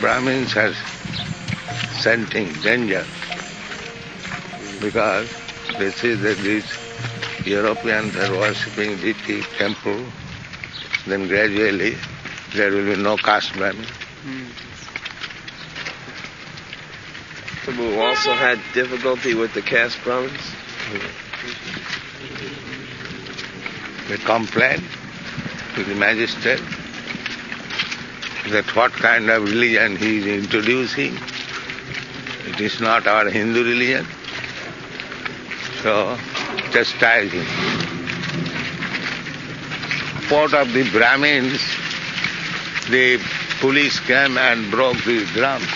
Brahmins are scenting danger because they see that these Europeans are worshipping deity, temple, then gradually there will be no caste Brahmin. Prabhu also had difficulty with the caste Brahmins? They complained to the magistrate that what kind of religion he is introducing. It is not our Hindu religion. So, chastise him. Part of the Brahmins, the police came and broke the drums.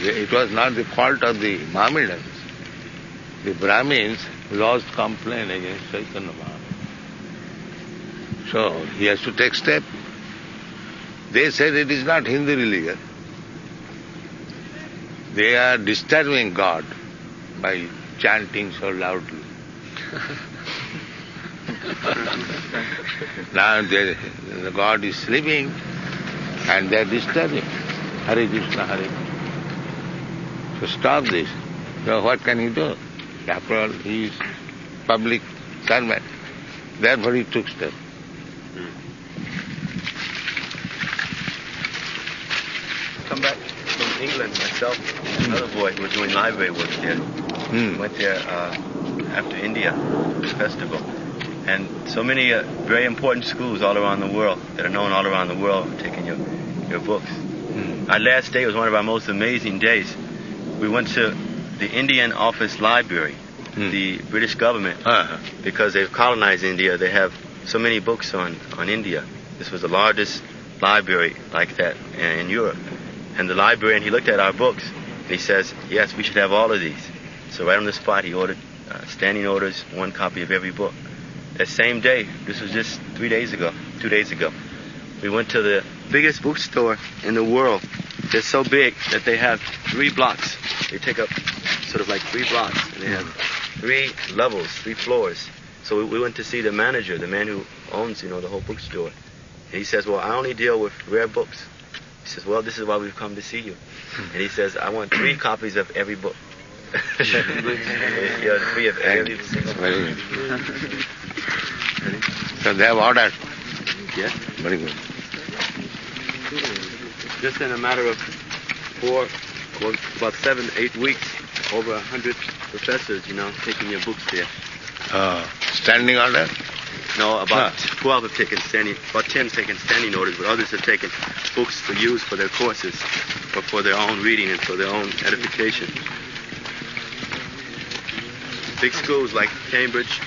It was not the fault of the Mohammedans. The Brahmins lodged complaint against Chaitanya Mahaprabhu. So he has to take step. They said it is not Hindu religion. They are disturbing God by chanting so loudly. Now the God is sleeping and they are disturbing. Hare Krishna, Hare Krishna. So stop this. So what can he do? After all, he is public servant. Therefore he took step. Come back from England myself, another boy who was doing library work there. Went there after India festival. And so many very important schools all around the world that are known all around the world are taking your books. Our last day was one of our most amazing days. We went to the Indian Office Library, the British government, because they've colonized India, they have so many books on India. This was the largest library like that in Europe. And the librarian, he looked at our books, and he says, yes, we should have all of these. So right on the spot, he ordered standing orders, 1 copy of every book. That same day, this was just 2 days ago, we went to the biggest bookstore in the world. They're so big that they have 3 blocks. They take up sort of like 3 blocks, and they have 3 levels, 3 floors. So we went to see the manager, the man who owns, the whole bookstore. And he says, well, I only deal with rare books. He says, well, this is why we've come to see you. And he says, I want 3 copies of every book. 3 of every single book. So they have ordered. Yes. Very good. Just in a matter of about 7, 8 weeks, over 100 professors, taking your books there. Standing order? No, about 12 have taken about 10 taken standing orders, but others have taken books for use for their courses, or for their own reading and for their own edification. Big schools like Cambridge,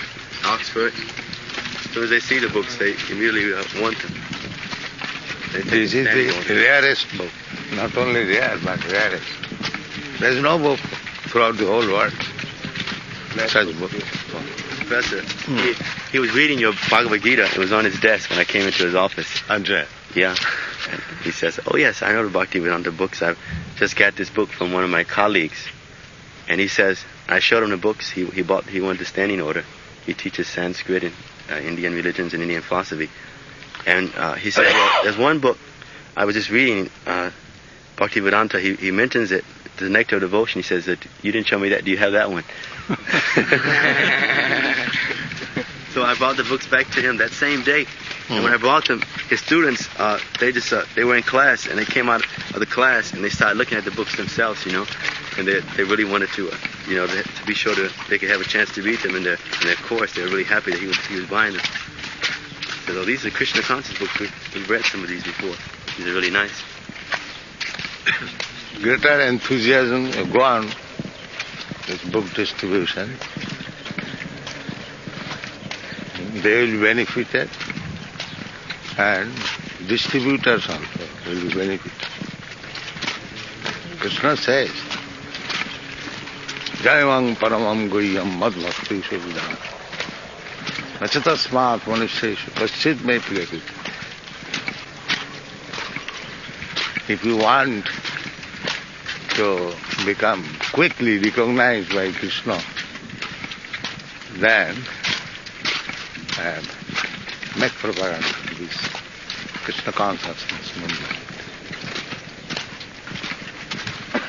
Oxford, as soon as they see the books, they immediately want them. This is the rarest book. Not only rare, but rarest. There is no book throughout the whole world. Such book. Professor, he was reading your Bhagavad Gita. It was on his desk when I came into his office. Andre. Yeah. And he says, oh yes, I know the Bhaktivedanta books. I've just got this book from one of my colleagues. And he says, I showed him the books. He wanted the standing order. He teaches Sanskrit and Indian religions and Indian philosophy. And he said, well, there's one book I was just reading, Bhaktivedanta. He mentions it, the Nectar of Devotion. He says that you didn't show me that. Do you have that one? So I brought the books back to him that same day. And when I brought them, his students, they were in class, and they came out of the class, and they started looking at the books themselves, and they really wanted to, to be sure that they could have a chance to read them in their course. They were really happy that he was buying them. So these are Krishna conscious books. We've read some of these before. These are really nice. Greater enthusiasm go on with book distribution. They will be benefited, and distributors also will be benefited. Krishna says, Jayamang paramam guhyam mad bhakti suvidhana nachatasmat manusheshu paschit me priyati. If you want to become quickly recognized by Krishna, then make propaganda of this Krishna consciousness movement.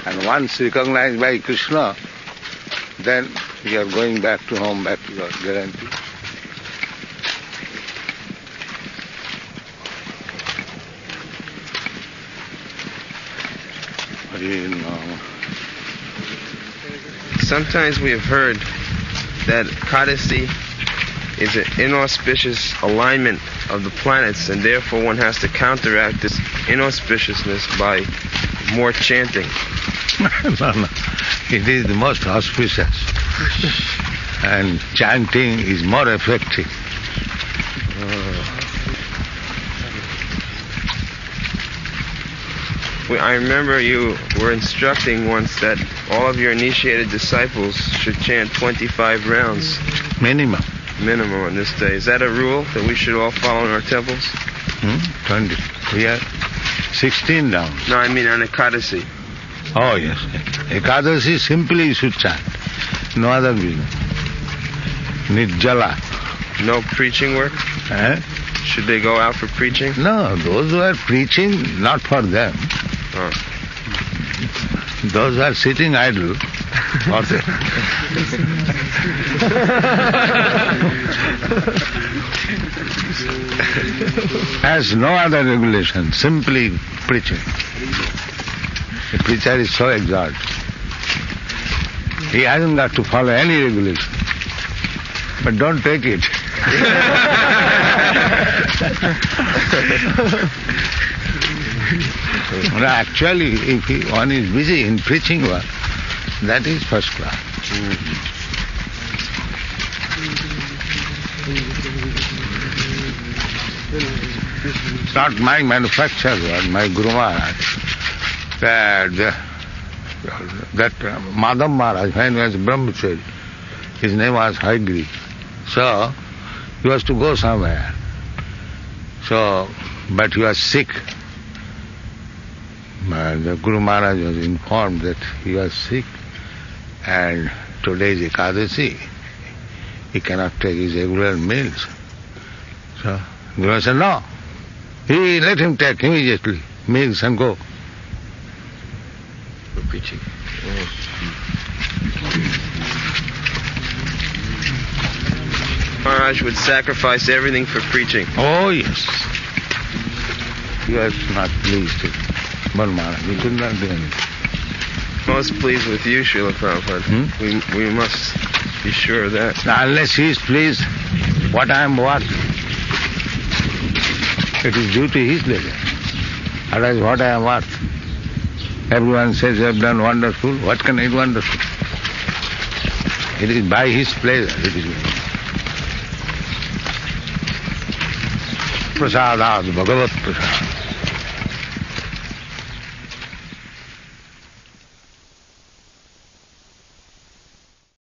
And once recognized by Krishna, then you are going back to home, back to your guarantee. Sometimes we have heard that Kadasi is an inauspicious alignment of the planets, and therefore one has to counteract this inauspiciousness by more chanting. No. It is the most auspicious. And chanting is more effective. I remember you were instructing once that all of your initiated disciples should chant 25 rounds. Minimum. Minimum on this day. Is that a rule that we should all follow in our temples? 20. We are 16 down. No, I mean on Ekadasi. Oh, yes. Ekadasi simply you should chant. No other business. Nirjala. No preaching work? Eh? Should they go out for preaching? No, those who are preaching, not for them. Oh. Those who are sitting idle, for them. Has no other regulation, simply preaching. The preacher is so exalted. He hasn't got to follow any regulation. But don't take it. Actually, if one is busy in preaching work, that is first class. It's not my manufactured word, my Guru Maharaj. That Madhav Maharaj, when he was Brahmachari, his name was Haigri. So, he was to go somewhere. So, but he was sick. The Guru Maharaj was informed that he was sick and today is Ekadasi. He cannot take his regular meals. So, Guru said, no. He let him take immediately meals and go. For preaching. Maharaj would sacrifice everything for preaching. Oh, yes. He was not pleased with Guru Maharaj. He could not do anything. Most pleased with you, Srila Prabhupada. We must be sure of that. Now, unless he is pleased, what I am worth, it is due to his pleasure. Otherwise, what I am worth? Everyone says you have done wonderful. What can I do wonderful? It is by his pleasure. It is prasadad, bhagavat prasad.